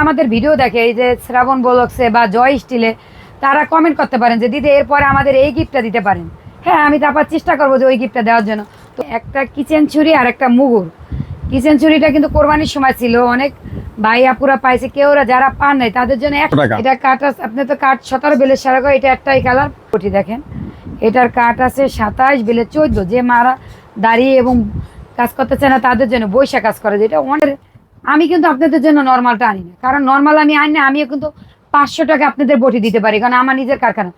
আমাদের ভিডিও দেখে এই যে শ্রাবণ ব্লগসে বা জয় স্টিলে, তারা কমেন্ট করতে পারেন যে দিদি এরপরে আমাদের এই গিফটটা দিতে পারেন। হ্যাঁ, আমি তারপর চেষ্টা করবো যে ওই গিফটটা দেওয়ার জন্য। তো একটা কিচেন ছুরি আর একটা মুগুর। কিচেন ছুরিটা কিন্তু কোরবানির সময় ছিল, অনেক ভাই আপুরা পাইছে, কেউ যারা পান নাই তাদের জন্য টাকা। এটা কাঠ আছে, আপনি তো কাঠ 17 বেলের সারা করে, এটা একটাই কালার পটি দেখেন। এটার কাঠ আছে 27 বেলে 14, যে মারা দাঁড়িয়ে এবং কাজ করতে চায় না তাদের জন্য বৈশা কাজ করে, যেটা অনেক। আমি কিন্তু আপনাদের জন্য নর্মালটা আনি না, কারণ নর্মাল আমি আনি না, আমিও কিন্তু 500 টাকা আপনাদের বটি দিতে পারি, কারণ আমার নিজের কারখানা।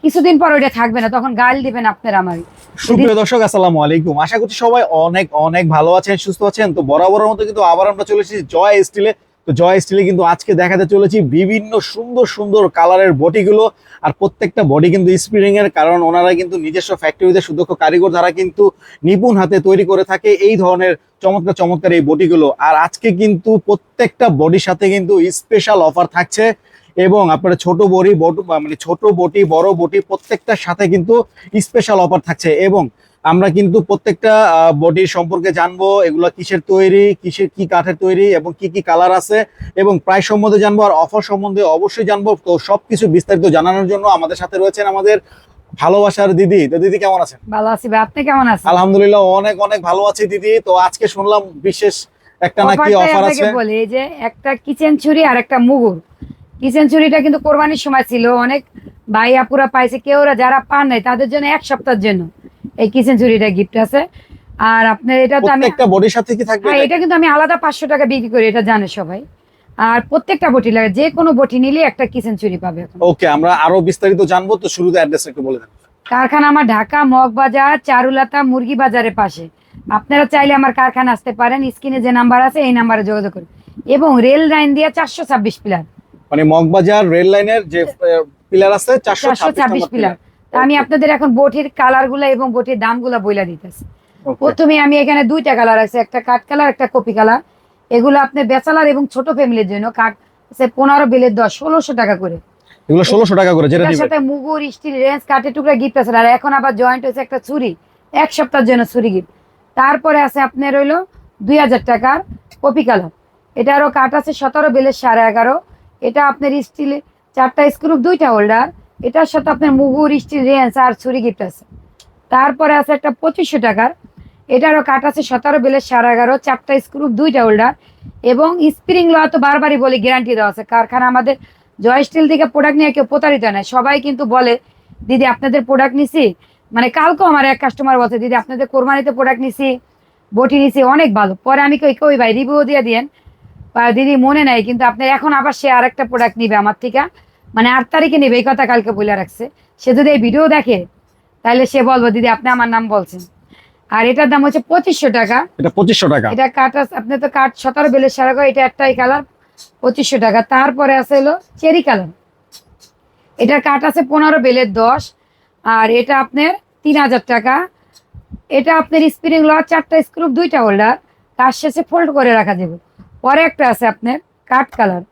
কিছুদিন পর ওইটা থাকবে না, তখন গাল দিবেন আপনারা আমারই। সুপ্রিয় দর্শক, আসসালামু আলাইকুম। আশা করছি সবাই অনেক অনেক ভালো আছেন, সুস্থ আছেন। তো বরাবরের মতো কিন্তু আবার আমরা চলে এসেছি জয় স্টিলে। তো জয় স্টিলে কিন্তু আজকে দেখাতে চলেছি বিভিন্ন সুন্দর সুন্দর কালারের বডিগুলো। আর প্রত্যেকটা বডি কিন্তু স্প্রিং এর, কারণ ওনারা কিন্তু নিজস্ব ফ্যাক্টরিতে সুদক্ষ কারিগর দ্বারা কিন্তু নিপুণ হাতে তৈরি করে থাকে এই ধরনের চমৎকার চমৎকার এই বডিগুলো। আর আজকে কিন্তু প্রত্যেকটা বডির সাথে কিন্তু স্পেশাল অফার থাকছে, এবং আপনার ছোট বড়ি মানে ছোট বটি বড় বটি প্রত্যেকটার সাথে কিন্তু স্পেশাল অফার থাকছে। এবং আমরা কিন্তু প্রত্যেকটা বডির সম্পর্কে জানবো, এগুলো কিসের তৈরি, কিসের কি কাঠের তৈরি, এবং কি কি কালার আছে, এবং প্রাইস সম্বন্ধে জানবো, আর অফার সম্বন্ধে অবশ্যই জানবো। তো সবকিছু বিস্তারিত জানানোর জন্য আমাদের সাথে রয়েছেন আমাদের ভালোবাসার দিদি। তো দিদি কেমন আছেন? ভালো আছি ভাই, আপনি কেমন আছেন? আলহামদুলিল্লাহ অনেক অনেক ভালো আছি দিদি। তো আজকে শুনলাম বিশেষ একটা নাকি অফার আছে। বলি এই যে একটা কিচেন ছুরি আর একটা মুগুর। কিচেন ছুরিটা কিন্তু কোরবানির সময় ছিল, অনেক ভাই আপুরা পাইছে, কেউ যারা পান নাই তাদের জন্য এক সপ্তাহের জন্য এই কিচেন ছুরিটা গিফট আছে। আর আপনার এটা তো আমি প্রত্যেকটা বডির সাথে কি থাকবে? হ্যাঁ, এটা কিন্তু আমি আলাদা 500 টাকা বিক্রি করি, এটা জানে সবাই। আর প্রত্যেকটা বটি লাগে, যে কোনো বটি নিলে একটা কিচেন ছুরি পাবে এখন। ওকে, আমরা আরো বিস্তারিত জানবো। তো শুরুতে অ্যাড্রেস একটু বলে দেন। কারখানা আমার ঢাকা মগবাজার চারুলতা মুরগি বাজারের পাশে। আপনারা চাইলে আমার কারখানা আসতে পারেন, স্ক্রিনে যে নাম্বার আছে এই নাম্বারে যোগাযোগ করুন। এবং রেল লাইন দিয়ে 426 পিলার, মানে মগবাজার রেল লাইনের যে পিলার আছে 426 পিলার। তা আমি আপনাদের এখন বটির কালার গুলা এবং বটির দাম গুলা বইলা দিতেছি। Okay. প্রথমে আমি এখানে দুইটা কালার আছে, একটা কাঠ কালার একটা কপি কালার। এগুলো আপনার ব্যাচেলার এবং ছোট ফ্যামিলির জন্য। কাঠ আছে 15 বেলের 10, 1600 টাকা করে। এগুলো 1600 টাকা করে, যেটা এটার নিবে। সাথে মুগুর স্টিল রেঞ্জ কাঠের টুকরা গিফট আছে। আর এখন আবার জয়েন্ট হয়েছে একটা ছুরি, এক সপ্তাহের জন্য ছুরি গিফট। তারপরে আছে আপনার হইলো 2000 টাকার কপি কালার। এটা আরো কাঠ আছে 17 বেলের 11.5। এটা আপনার স্টিল 4টা স্ক্রু 2টা হোল্ডার। এটার সাথে আপনার মুগুর স্টিল রেঞ্জ আর ছুরি গিফট আছে। তারপরে আছে একটা 2500 টাকার, এটারও কাঠ আছে 17 বেলের 11.5, 4টা স্ক্রু 2টা হোল্ডার এবং স্প্রিং লোহা। তো বারবারই বলি গ্যারান্টি দেওয়া আছে। কারখানা আমাদের জয় স্টিল থেকে প্রোডাক্ট নিয়ে কেউ প্রতারিত নয়। সবাই কিন্তু বলে দিদি আপনাদের প্রোডাক্ট নিছি, মানে কালকেও আমার এক কাস্টমার বলছে দিদি আপনাদের কোরবানিতে প্রোডাক্ট নিছি, বটি নিছি, অনেক ভালো। পরে আমি কই ভাই রিভিউ দিয়ে দিয়েন, দিদি মনে নাই, কিন্তু আপনার এখন আবার সে আর একটা প্রোডাক্ট নিবে আমার থেকে, মানে 8 তারিখে নেবে, এই কথা কালকে বলে রাখছে। সে যদি এই ভিডিও দেখে তাহলে সে বলবো দিদি আপনি আমার নাম বলছেন। আর এটার দাম হচ্ছে 2500 টাকা। এটা 2500 টাকা। এটা কাঠ আপনি তো কাঠ 17 বেলের 11.5, এটা একটাই কালার 2500 টাকা। তারপরে আছে হলো চেরি কালার, এটার কাঠ আছে 15 বেলের 10, আর এটা আপনার 3000 টাকা। এটা আপনার স্প্রিং লোহার 4টা স্ক্রু 2টা হোল্ডার, কাজ শেষে ফোল্ড করে রাখা যাবে। পরে একটা আছে আপনার কাঠ কালার,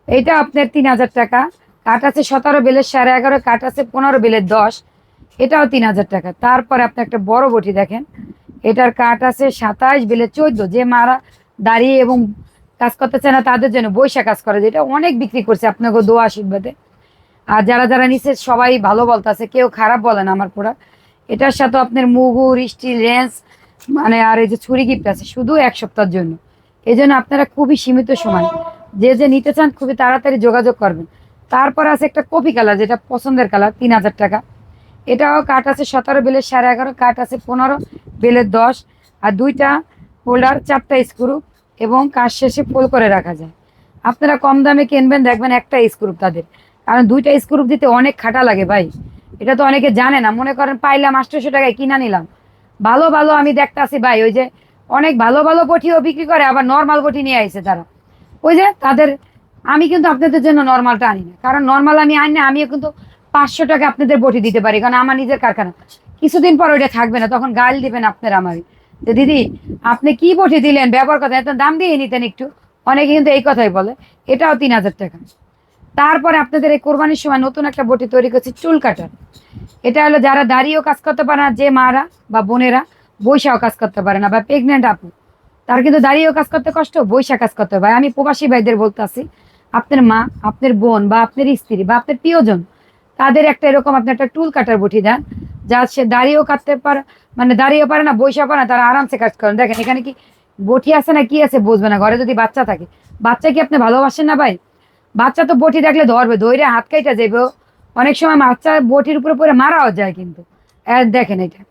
এইটা আপনার 3000 টাকা। কাঠ আছে 17 বেলের 11.5, কাঠ আছে 15 বেলের 10, এটাও 3000 টাকা। তারপরে আপনি একটা বড় বটি দেখেন, এটার কাঠ আছে 27 বেলের 14, যে মারা দাঁড়িয়ে এবং কাজ করতে চায় না তাদের জন্য বৈশা কাজ করে, যেটা অনেক বিক্রি করছে আপনাকে দোয়া আশীর্বাদে। আর যারা যারা নিচে সবাই ভালো বলতেছে, কেউ খারাপ বলে না আমার প্রোডাক্ট। এটার সাথে আপনার মুগুর স্টিল রেঞ্জ মানে আর এই যে ছুরি গিফট আছে শুধু এক সপ্তাহের জন্য। এই জন্য আপনারা খুবই সীমিত সময় যে যে নিতে চান খুবই তাড়াতাড়ি যোগাযোগ করবেন। তারপর আছে একটা কপি কালার, যেটা পছন্দের কালার, 3000 টাকা। এটাও কাঠ আছে 17 বেলের 11.5, কাঠ আছে 15 বেলের 10, আর 2টা হোল্ডার, 4টা স্ক্রু এবং কাজ শেষে ফোল্ড করে রাখা যায়। আপনারা কম দামে কিনবেন, দেখবেন একটা স্ক্রু তাদের, কারণ 2টা স্ক্রু দিতে অনেক খাটা লাগে ভাই। এটা তো অনেকে জানে না, মনে করেন পাইলাম 800 টাকায় কিনা নিলাম। ভালো ভালো আমি দেখতে আসি ভাই, ওই যে অনেক ভালো ভালো বটিও বিক্রি করে, আবার নর্মাল বটি নিয়ে আইছে তারা, ওই যে তাদের। আমি কিন্তু আপনাদের জন্য নর্মালটা আনি না, কারণ নর্মাল আমি আনি না, আমিও কিন্তু 500 টাকা আপনাদের বটি দিতে পারি, কারণ আমার নিজের কারখানা। কিছুদিন পর ওইটা থাকবে না, তখন গাল দিবেন আপনারা আমারই যে দিদি আপনি কি বটি দিলেন, ব্যবহার কথা এত দাম দিয়ে নিতেন একটু। অনেকে কিন্তু এই কথাই বলে। এটাও 3000 টাকা। তারপরে আপনাদের এই কোরবানির সময় নতুন একটা বটি তৈরি করছি, চুল কাটার। এটা হলো যারা দাঁড়িয়েও কাজ করতে পারে না, যে মারা বা বোনেরা বৈশাও কাজ করতে পারে না, বা প্রেগনেন্ট আপু, তার কিন্তু দাঁড়িয়েও কাজ করতে কষ্ট, বৈশা কাজ করতে হয়। আমি প্রবাসী ভাইদের বলতে আসি, আপনার মা, আপনার বোন বা আপনার স্ত্রী বা আপনার প্রিয়জন, তাদের একটা এরকম আপনি একটা টুল কাটার বটি দেন, যা সে দাঁড়িয়েও কাটতে পারে, মানে দাঁড়িয়েও পারে না, বসেও পারে না, তারা আরামসে কাজ করেন। দেখেন এখানে কি বটি আছে না কি আছে বুঝবে না, ঘরে যদি বাচ্চা থাকে, বাচ্চা কি আপনি ভালোবাসেন না ভাই? বাচ্চা তো বটি দেখলে ধরবে, ধরে হাত কাইটা যাবে। অনেক সময় বাচ্চা বটির উপরে পরে মারাও যায় কিন্তু। দেখেন এটা।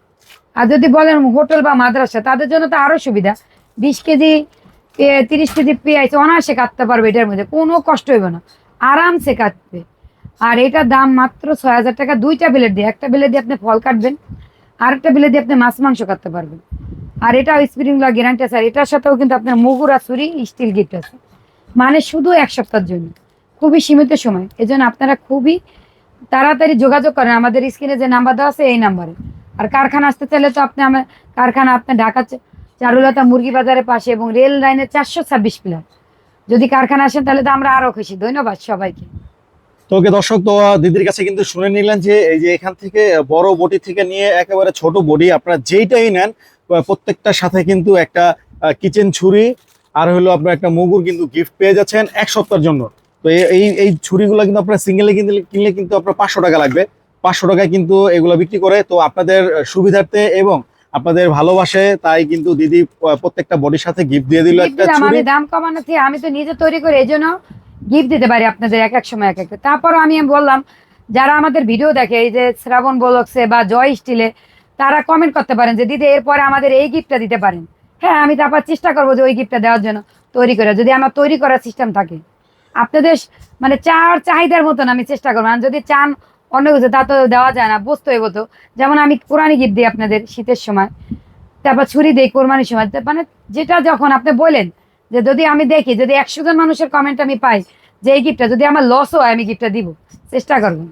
আর যদি বলেন হোটেল বা মাদ্রাসা, তাদের জন্য তো আরো সুবিধা। 20 কেজি 30 কেজি পেঁয়াজ অনায়াসে কাটতে পারবে, এটার মধ্যে কোনো কষ্ট হইবে না, আরামসে কাটবে। আর এটার দাম মাত্র 6,000 টাকা। 2টা ব্লেড দিয়ে, একটা ব্লেড দিয়ে আপনি ফল কাটবেন, আর একটা ব্লেড দিয়ে আপনি মাছ মাংস কাটতে পারবেন। আর এটা স্প্রিং গ্যারান্টি আছে। আর এটার সাথেও কিন্তু আপনার মুগুরা ছুরি স্টিল গিফট আছে, মানে শুধু 1 সপ্তাহের জন্য, খুবই সীমিত সময়। এজন্য আপনারা খুবই তাড়াতাড়ি যোগাযোগ করেন আমাদের স্ক্রিনে যে নাম্বার দেওয়া আছে এই নাম্বারে। আর কারখানা আসতে চাইলে তো আপনি আমার কারখানা আপনার ঢাকা চারুলতা মুরগি বাজারের পাশে এবং রেল লাইনের 426 প্লার। যদি কারখানা আসেন তাহলে তো আমরা আরো খুশি। ধন্যবাদ সবাইকে। তো ওকে দর্শক, তো দিদির কাছে কিন্তু শুনে নিলেন যে এই যে এখান থেকে বড় বডি থেকে নিয়ে একেবারে ছোট বডি আপনারা যেইটাই নেন, প্রত্যেকটার সাথে কিন্তু একটা কিচেন ছুরি আর হলো আপনার একটা মুগুর কিন্তু গিফট পেয়ে যাচ্ছেন 1 সপ্তাহের জন্য। তো এই এই ছুরিগুলো কিন্তু আপনার সিঙ্গেলে কিনলে কিন্তু আপনার 500 টাকা লাগবে। 500 টাকায় কিন্তু এগুলো বিক্রি করে। তো আপনাদের সুবিধার্থে এবং আপনাদের ভালোবাসে তাই কিন্তু দিদি প্রত্যেকটা বডির সাথে গিফট দিয়ে দিল গিফট একটা দিলাম, ছুরি। আমি দাম কমানো থেকে আমি তো নিজে তৈরি করে এই জন্য গিফট দিতে পারি আপনাদের এক এক সময় এক একটা। তারপরও আমি বললাম, যারা আমাদের ভিডিও দেখে এই যে শ্রাবণ বলক্সে বা জয় স্টিলে, তারা কমেন্ট করতে পারেন যে দিদি এরপরে আমাদের এই গিফটটা দিতে পারেন। হ্যাঁ, আমি তারপর চেষ্টা করবো যে ওই গিফটটা দেওয়ার জন্য তৈরি করে, যদি আমার তৈরি করার সিস্টেম থাকে। আপনাদের মানে চাহিদার মতন আমি চেষ্টা করবো। আর যদি চান অন্য কিছু, তা তো দেওয়া যায় না, বুঝতে হইব তো। যেমন আমি কোরআনি গিফট দিই আপনাদের শীতের সময়, তারপর ছুরি দিই কোরবানির সময়। মানে যেটা যখন আপনি বলেন, যে যদি আমি দেখি যদি 100 জন মানুষের কমেন্ট আমি পাই যে এই গিফটটা যদি আমার লস হয়, আমি গিফটটা দিব, চেষ্টা করবো।